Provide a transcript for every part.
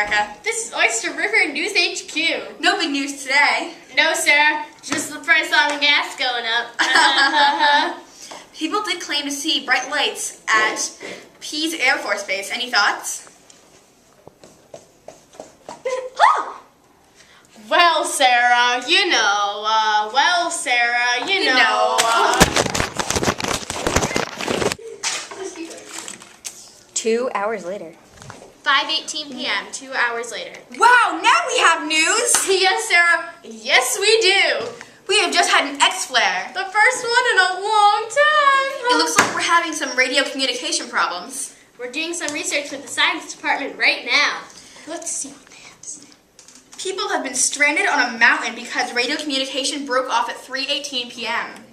America. This is Oyster River News HQ. No big news today. No, Sarah. Just the price on the gas going up. People did claim to see bright lights at Pease Air Force Base. Any thoughts? Well, Sarah, you know. 2 hours later. 5:18 p.m., 2 hours later. Wow, now we have news! Yes, Sarah. Yes, we do. We have just had an X-flare. The first one in a long time. It looks like we're having some radio communication problems. We're doing some research with the science department right now. Let's see what they have to say. People have been stranded on a mountain because radio communication broke off at 3:18 p.m.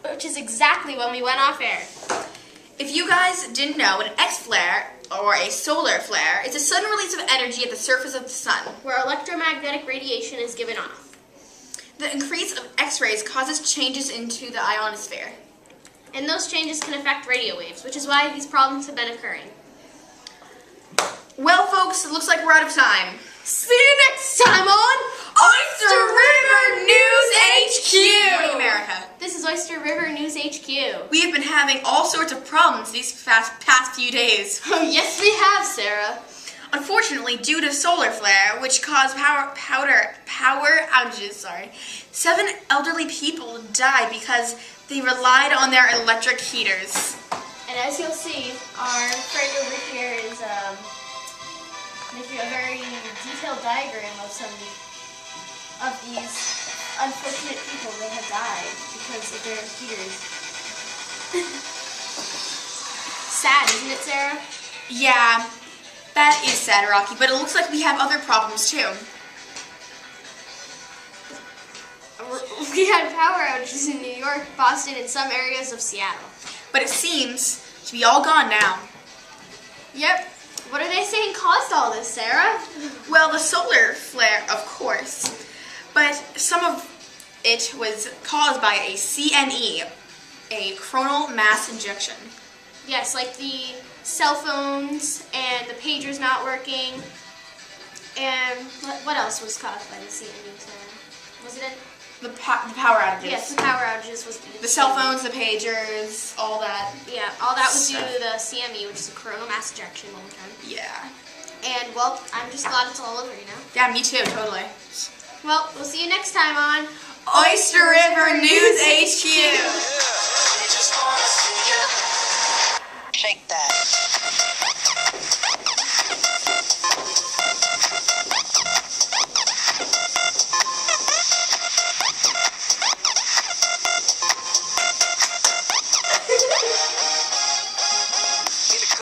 Which is exactly when we went off air. If you guys didn't know, an X-flare, or a solar flare, is a sudden release of energy at the surface of the sun, where electromagnetic radiation is given off. The increase of X-rays causes changes into the ionosphere. And those changes can affect radio waves, which is why these problems have been occurring. Well, folks, it looks like we're out of time. See you next time on Oyster River News HQ! Morning, America. This is Oyster River News HQ. We have been having all sorts of problems these past few days. Oh, yes, we have, Sarah. Unfortunately, due to solar flare, which caused power outages, 7 elderly people died because they relied on their electric heaters. And as you'll see, our friend over here is making a very detailed diagram of some of these unfortunate people that have died because of their heaters. Sad, isn't it, Sarah? Yeah, that is sad, Rocky, but it looks like we have other problems too. We had power outages in New York, Boston, and some areas of Seattle. But it seems to be all gone now. Yep. What are they saying caused all this, Sarah? Well, the solar flare, of course, but some of it was caused by a CME, a coronal mass ejection. Yes, like the cell phones and the pagers not working. And what else was caused by the CME, Sarah? Was it in? The power outages. Yes, the power outages was the cell phones, the pagers, all that. Yeah, all that was due to the CME, which is a coronal mass ejection one time. Yeah. And, well, I'm just glad it's all over, you know? Yeah, me too, totally. Well, we'll see you next time on Oyster River News HQ.